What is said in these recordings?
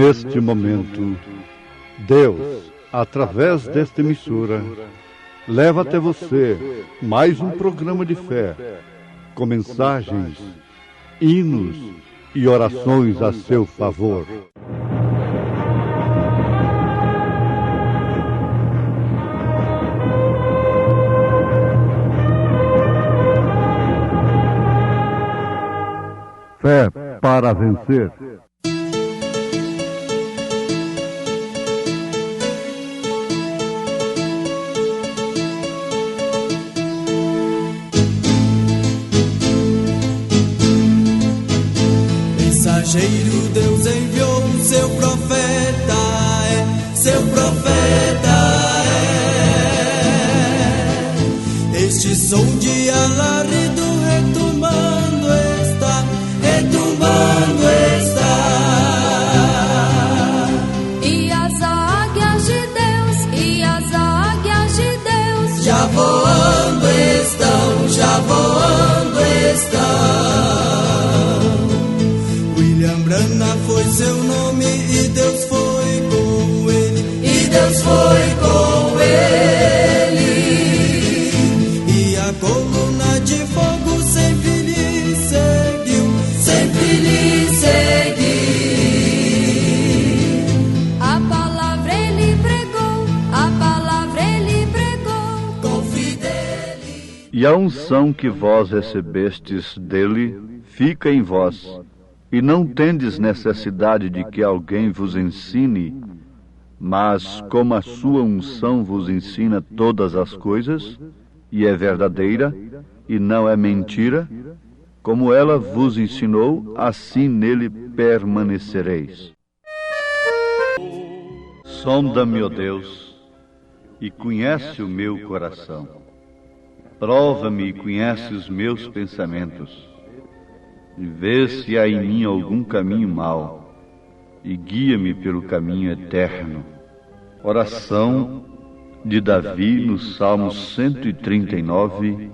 neste momento, Deus, através desta emissora, leva até você mais um programa de fé, com mensagens, hinos e orações a seu favor. Fé para vencer. Mensageiro, Deus enviou o seu profeta, seu profeta é. Este som de alarido retumbando está, retumbando está. E as águias de Deus, e as águias de Deus já voando estão, já voando estão. Brana foi seu nome e Deus foi com ele, e Deus foi com ele. E a coluna de fogo sempre lhe seguiu, sempre lhe seguiu. A palavra ele pregou, a palavra ele pregou com fidelidade. E a unção que vós recebestes dele fica em vós. E não tendes necessidade de que alguém vos ensine, mas como a sua unção vos ensina todas as coisas, e é verdadeira, e não é mentira, como ela vos ensinou, assim nele permanecereis. Sonda-me, ó Deus, e conhece o meu coração. Prova-me e conhece os meus pensamentos. E vê se há em mim algum caminho mau, e guia-me pelo caminho eterno. Oração de Davi no Salmo 139,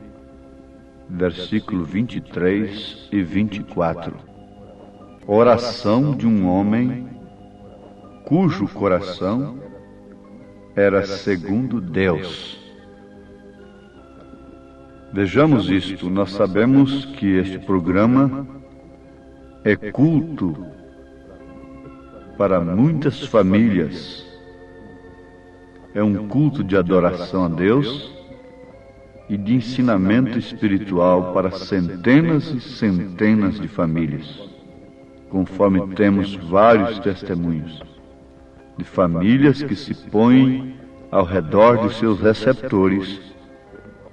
versículo 23 e 24. Oração de um homem cujo coração era segundo Deus. Vejamos isto, nós sabemos que este programa é culto para muitas famílias. É um culto de adoração a Deus e de ensinamento espiritual para centenas e centenas de famílias, conforme temos vários testemunhos de famílias que se põem ao redor de seus receptores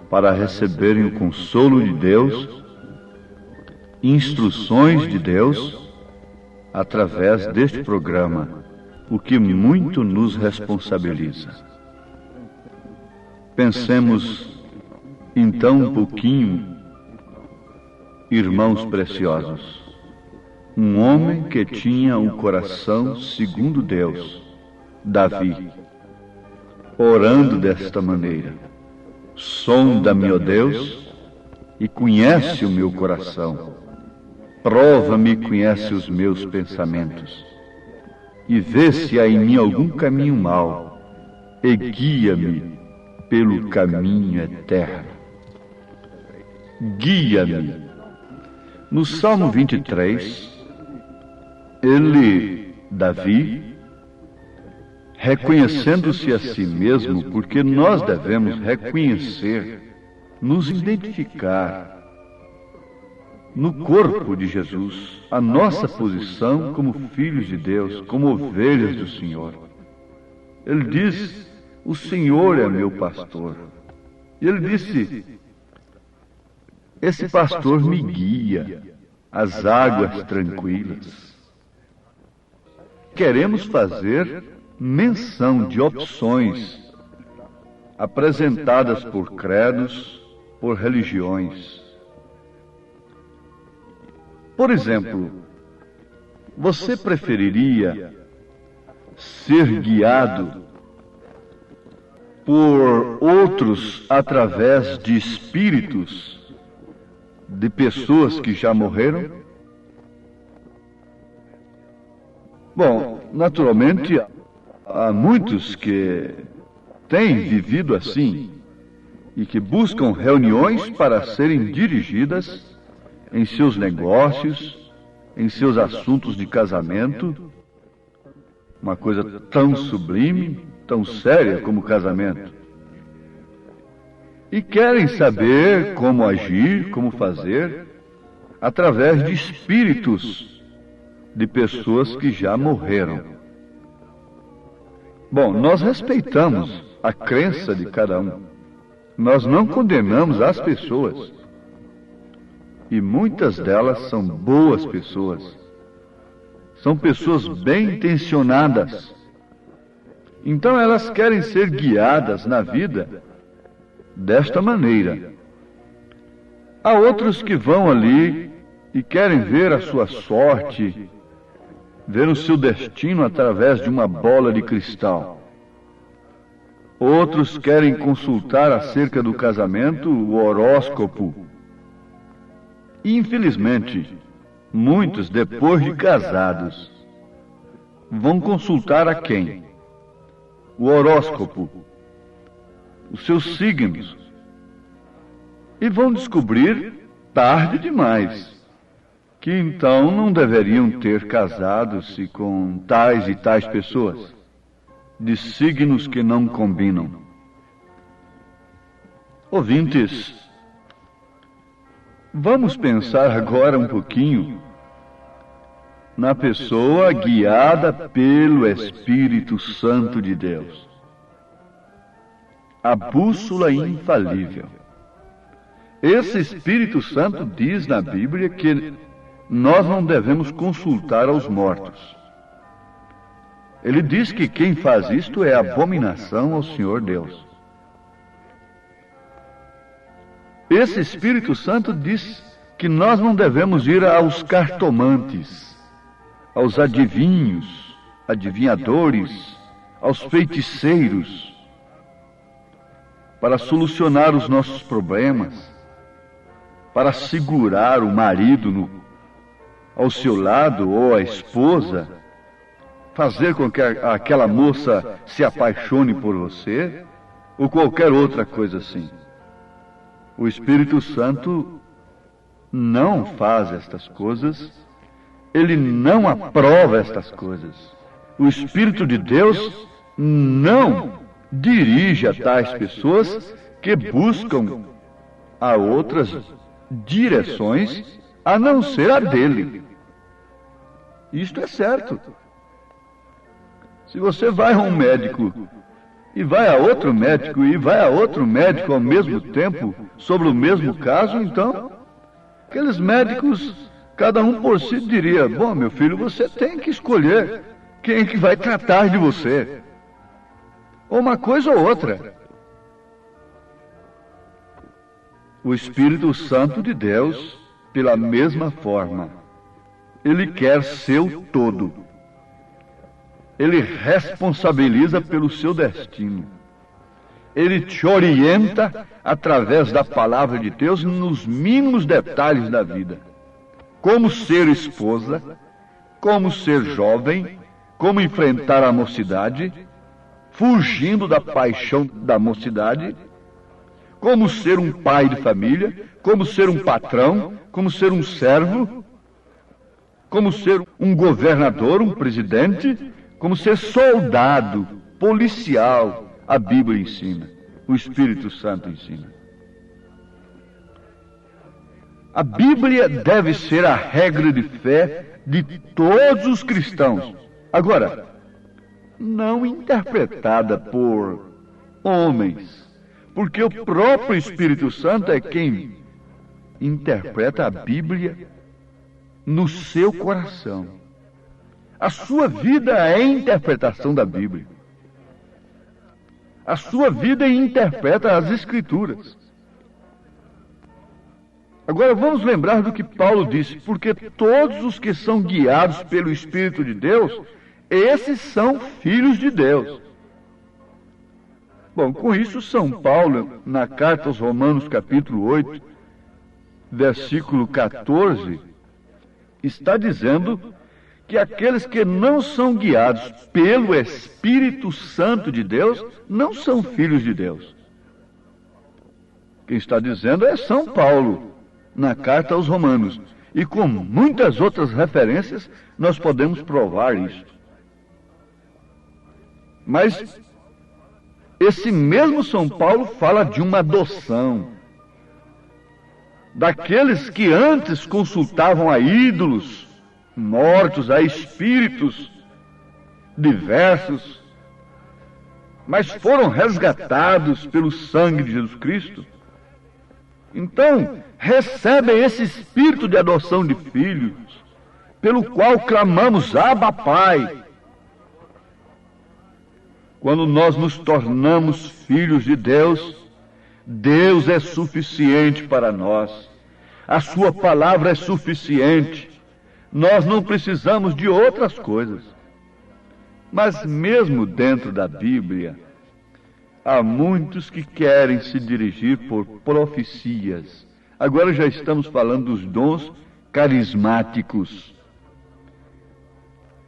para receberem o consolo de Deus, instruções de Deus, através deste programa, o que muito nos responsabiliza. Pensemos, então, um pouquinho, irmãos preciosos, um homem que tinha um coração segundo Deus, Davi, orando desta maneira: sonda-me, ó Deus, e conhece o meu coração. Prova-me e conhece os meus pensamentos. E vê se há em mim algum caminho mau, e guia-me pelo caminho eterno. Guia-me. No Salmo 23, Davi, reconhecendo-se a si mesmo, porque nós devemos reconhecer, nos identificar no corpo de Jesus, a nossa posição como filhos de Deus, como ovelhas do Senhor. Ele diz: o Senhor é meu pastor. E ele disse: esse pastor me guia às águas tranquilas. Queremos fazer menção de opções apresentadas por credos, por religiões. Por exemplo, você preferiria ser guiado por outros através de espíritos de pessoas que já morreram? Bom, Naturalmente, há muitos que têm vivido assim e que buscam reuniões para serem dirigidas em seus negócios, em seus assuntos de casamento, uma coisa tão sublime, tão séria como o casamento. E querem saber como agir, como fazer, através de espíritos de pessoas que já morreram. Bom, nós respeitamos a crença de cada um. Nós não condenamos as pessoas. E muitas delas são boas pessoas. São pessoas bem intencionadas. Então elas querem ser guiadas na vida desta maneira. Há outros que vão ali e querem ver a sua sorte, ver o seu destino através de uma bola de cristal. Outros querem consultar acerca do casamento o horóscopo. E, infelizmente, muitos, depois de casados, vão consultar a quem? O horóscopo, os seus signos. E vão descobrir, tarde demais, que então não deveriam ter casado-se com tais e tais pessoas, de signos que não combinam. Ouvintes, vamos pensar agora um pouquinho na pessoa guiada pelo Espírito Santo de Deus. A bússola infalível. Esse Espírito Santo diz na Bíblia que nós não devemos consultar aos mortos. Ele diz que quem faz isto é abominação ao Senhor Deus. Esse Espírito Santo diz que nós não devemos ir aos cartomantes, aos adivinhos, adivinhadores, aos feiticeiros, para solucionar os nossos problemas, para segurar o marido ao seu lado ou a esposa, fazer com que aquela moça se apaixone por você, ou qualquer outra coisa assim. O Espírito Santo não faz estas coisas, ele não aprova estas coisas. O Espírito de Deus não dirige a tais pessoas que buscam a outras direções a não ser a dele. Isto é certo. Se você vai a um médico e vai a outro médico e vai a outro médico ao mesmo tempo sobre o mesmo caso, então aqueles médicos, cada um por si, diria: bom, meu filho, você tem que escolher quem é que vai tratar de você, ou uma coisa ou outra. O Espírito Santo de Deus, pela mesma forma, ele quer seu todo. Ele responsabiliza pelo seu destino. Ele te orienta através da palavra de Deus nos mínimos detalhes da vida. Como ser esposa, como ser jovem, como enfrentar a mocidade, fugindo da paixão da mocidade, como ser um pai de família, como ser um patrão, como ser um servo, como ser um governador, um presidente, como ser soldado, policial. A Bíblia ensina, o Espírito Santo ensina. A Bíblia deve ser a regra de fé de todos os cristãos. Agora, não interpretada por homens, porque o próprio Espírito Santo é quem interpreta a Bíblia no seu coração. A sua vida é a interpretação da Bíblia. A sua vida interpreta as Escrituras. Agora vamos lembrar do que Paulo disse: porque todos os que são guiados pelo Espírito de Deus, esses são filhos de Deus. Bom, com isso São Paulo, na carta aos Romanos capítulo 8, versículo 14, está dizendo que aqueles que não são guiados pelo Espírito Santo de Deus não são filhos de Deus. Quem está dizendo é São Paulo, na carta aos Romanos. E com muitas outras referências, nós podemos provar isso. Mas esse mesmo São Paulo fala de uma adoção. Daqueles que antes consultavam a ídolos, mortos, a espíritos diversos, mas foram resgatados pelo sangue de Jesus Cristo. Então, recebem esse espírito de adoção de filhos, pelo qual clamamos, Abba, Pai. Quando nós nos tornamos filhos de Deus, Deus é suficiente para nós. A sua palavra é suficiente. Nós não precisamos de outras coisas. Mas mesmo dentro da Bíblia, há muitos que querem se dirigir por profecias. Agora já estamos falando dos dons carismáticos.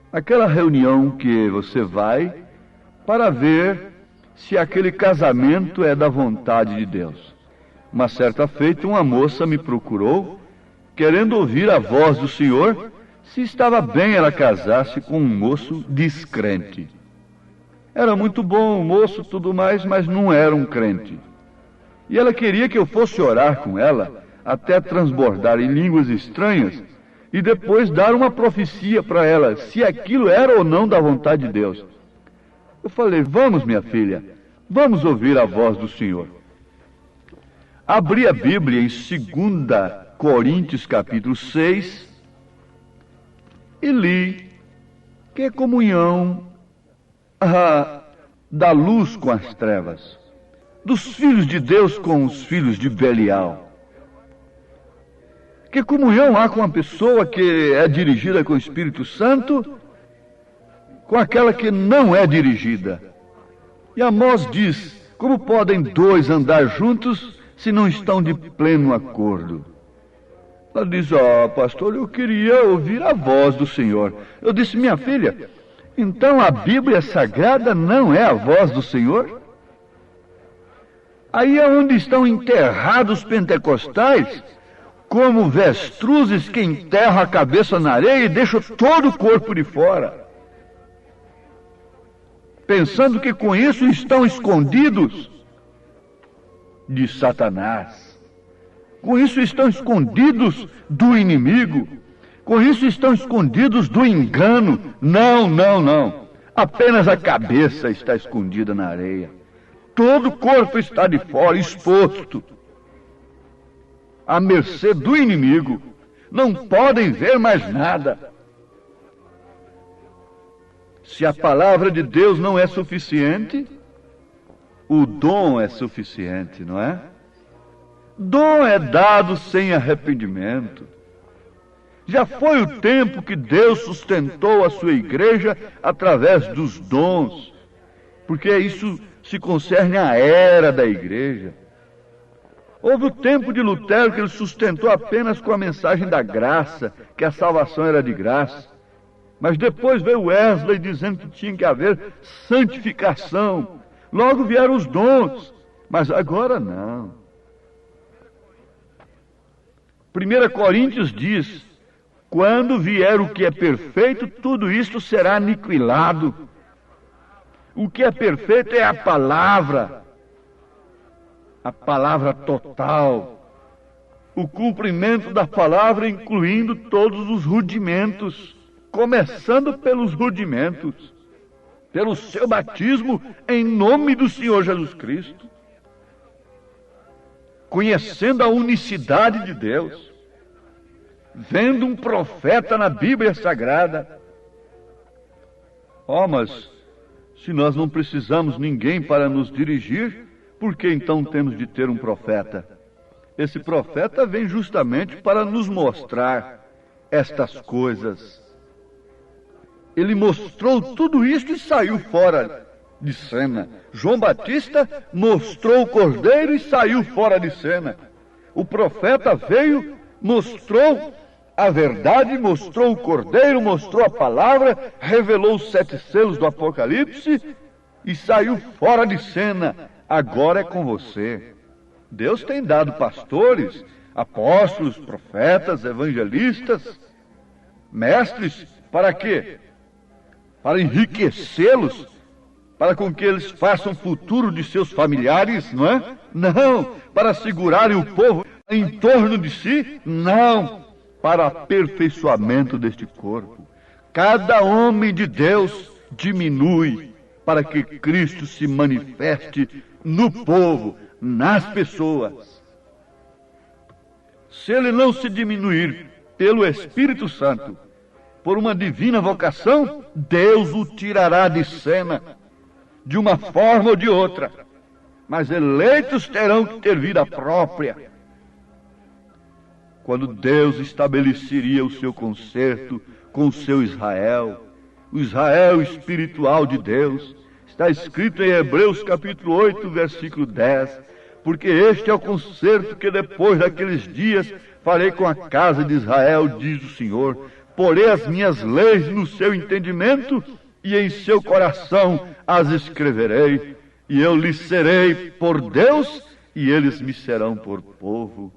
Aquela reunião que você vai para ver se aquele casamento é da vontade de Deus. Uma certa feita, uma moça me procurou, querendo ouvir a voz do Senhor, se estava bem ela casasse com um moço descrente. Era muito bom o moço, tudo mais, mas não era um crente. E ela queria que eu fosse orar com ela, até transbordar em línguas estranhas, e depois dar uma profecia para ela, se aquilo era ou não da vontade de Deus. Eu falei, vamos, minha filha, vamos ouvir a voz do Senhor. Abri a Bíblia em 2 Coríntios, capítulo 6, e li que comunhão da luz com as trevas, dos filhos de Deus com os filhos de Belial. Que comunhão há com a pessoa que é dirigida com o Espírito Santo, com aquela que não é dirigida? E Amós diz, como podem dois andar juntos se não estão de pleno acordo? Ela diz, pastor, eu queria ouvir a voz do Senhor. Eu disse, minha filha, então a Bíblia Sagrada não é a voz do Senhor? Aí é onde estão enterrados os pentecostais, como avestruzes que enterram a cabeça na areia e deixam todo o corpo de fora, pensando que com isso estão escondidos de Satanás. Com isso estão escondidos do inimigo. Com isso estão escondidos do engano. Não, não, não. Apenas a cabeça está escondida na areia. Todo o corpo está de fora, exposto, à mercê do inimigo. Não podem ver mais nada. Se a palavra de Deus não é suficiente, o dom é suficiente, não é? Dom é dado sem arrependimento. Já foi o tempo que Deus sustentou a sua igreja através dos dons, porque isso se concerne à era da igreja. Houve o tempo de Lutero que ele sustentou apenas com a mensagem da graça, que a salvação era de graça. Mas depois veio Wesley dizendo que tinha que haver santificação. Logo vieram os dons, mas agora não. 1 Coríntios diz, quando vier o que é perfeito, tudo isto será aniquilado. O que é perfeito é a palavra total, o cumprimento da palavra, incluindo todos os rudimentos, começando pelos rudimentos, pelo seu batismo em nome do Senhor Jesus Cristo, conhecendo a unicidade de Deus, vendo um profeta na Bíblia Sagrada. Mas se nós não precisamos ninguém para nos dirigir, por que então temos de ter um profeta? Esse profeta vem justamente para nos mostrar estas coisas. Ele mostrou tudo isso e saiu fora de cena. João Batista mostrou o cordeiro e saiu fora de cena. O profeta veio, mostrou a verdade, mostrou o Cordeiro, mostrou a palavra, revelou os 7 selos do Apocalipse e saiu fora de cena. Agora é com você. Deus tem dado pastores, apóstolos, profetas, evangelistas, mestres, para quê? Para enriquecê-los, para com que eles façam o futuro de seus familiares, não é? Não, para segurarem o povo em torno de si, não, para aperfeiçoamento deste corpo. Cada homem de Deus diminui para que Cristo se manifeste no povo, nas pessoas. Se ele não se diminuir pelo Espírito Santo, por uma divina vocação, Deus o tirará de cena, de uma forma ou de outra. Mas eleitos terão que ter vida própria. Quando Deus estabeleceria o seu concerto com o seu Israel, o Israel espiritual de Deus, está escrito em Hebreus capítulo 8, versículo 10, porque este é o concerto que depois daqueles dias farei com a casa de Israel, diz o Senhor. Porei as minhas leis no seu entendimento e em seu coração as escreverei, e eu lhes serei por Deus e eles me serão por povo.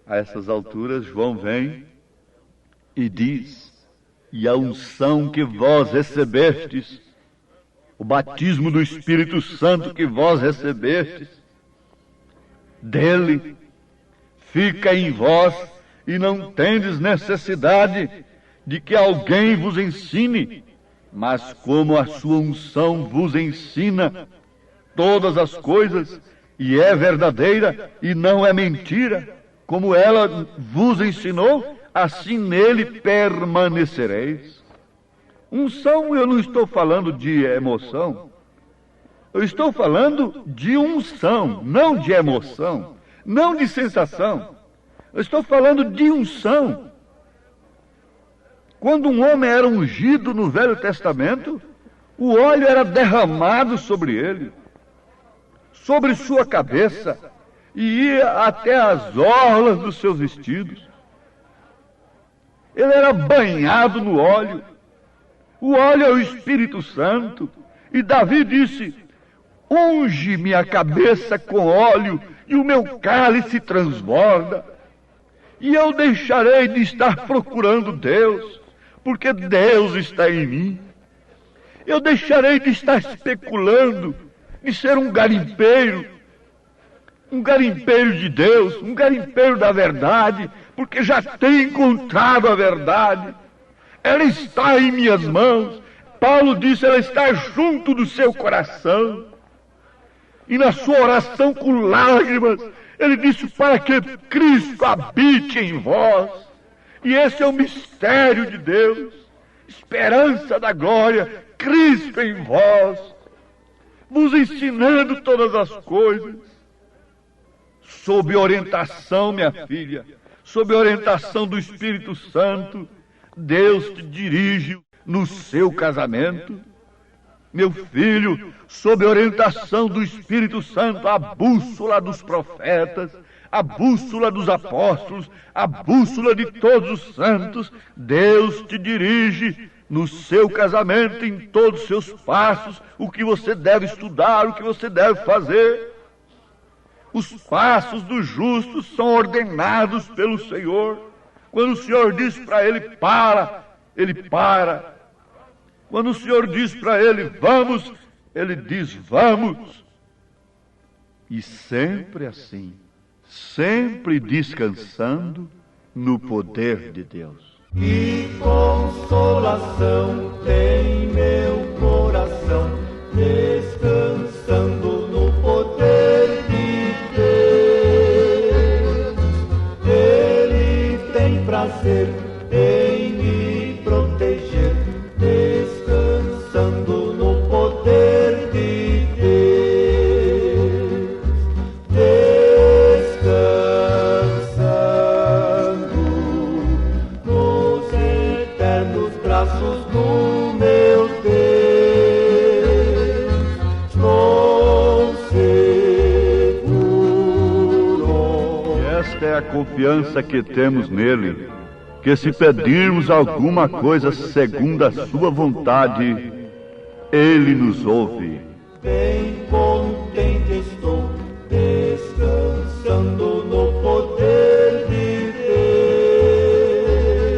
A essas alturas, João vem e diz: e a unção que vós recebestes, o batismo do Espírito Santo que vós recebestes, dele fica em vós, e não tendes necessidade de que alguém vos ensine, mas como a sua unção vos ensina todas as coisas, e é verdadeira e não é mentira, como ela vos ensinou, assim nele permanecereis. Unção, eu não estou falando de emoção, eu estou falando de unção, não de emoção, não de sensação. Eu estou falando de unção. Quando um homem era ungido no Velho Testamento, o óleo era derramado sobre ele, sobre sua cabeça, e ia até as orlas dos seus vestidos. Ele era banhado no óleo. O óleo é o Espírito Santo. E Davi disse: unge minha cabeça com óleo, e o meu cálice transborda. E eu deixarei de estar procurando Deus, porque Deus está em mim. Eu deixarei de estar especulando, de ser um garimpeiro de Deus, um garimpeiro da verdade, porque já tenho encontrado a verdade. Ela está em minhas mãos. Paulo disse, ela está junto do seu coração. E na sua oração com lágrimas, ele disse, para que Cristo habite em vós. E esse é o mistério de Deus, esperança da glória, Cristo em vós, vos ensinando todas as coisas, sob orientação, minha filha, sob orientação do Espírito Santo. Deus te dirige no seu casamento. Meu filho, sob orientação do Espírito Santo, a bússola dos profetas, a bússola dos apóstolos, a bússola de todos os santos, Deus te dirige no seu casamento, em todos os seus passos, o que você deve estudar, o que você deve fazer. Os passos dos justos são ordenados pelo Senhor. Quando o Senhor diz para ele, para, ele para. Quando o Senhor diz para ele, vamos, ele diz, vamos. E sempre assim, sempre descansando no poder de Deus. Que consolação tem meu coração, descansando no poder de Deus. Ele tem prazer em me proteger, descansando no poder de Deus, descansando nos eternos braços do meu Deus, estou seguro. E esta é a confiança que temos nele. que se pedirmos alguma coisa segundo a sua vontade, Ele nos ouve. Bem contente estou, descansando no poder de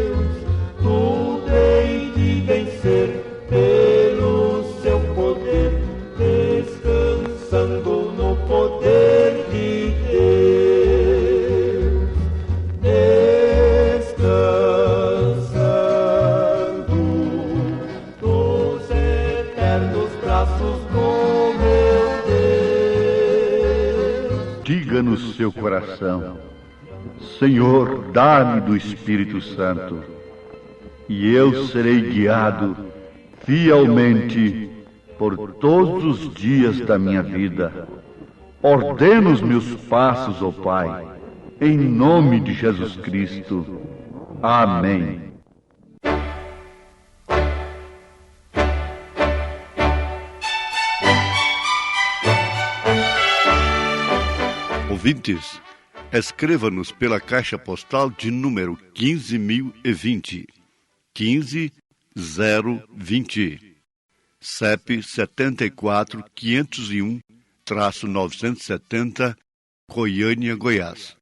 Deus. Tudo hei de vencer pelo seu poder, descansando no poder de Deus. Descansando nos eternos braços do meu Deus. Diga no seu coração: Senhor, dá-me do Espírito Santo, e eu serei guiado fielmente por todos os dias da minha vida. Ordena os meus passos, ó Pai, em nome de Jesus Cristo. Amém. Ouvintes, escreva-nos pela caixa postal de número 15.020, 15020, CEP 74.501-970, Goiânia, Goiás.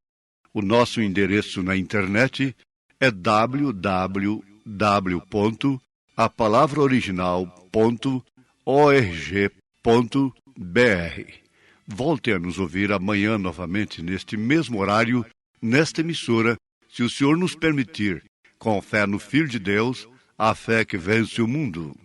O nosso endereço na internet é www.apalavraoriginal.org.br. Volte a nos ouvir amanhã novamente neste mesmo horário, nesta emissora, se o Senhor nos permitir, com fé no Filho de Deus, a fé que vence o mundo.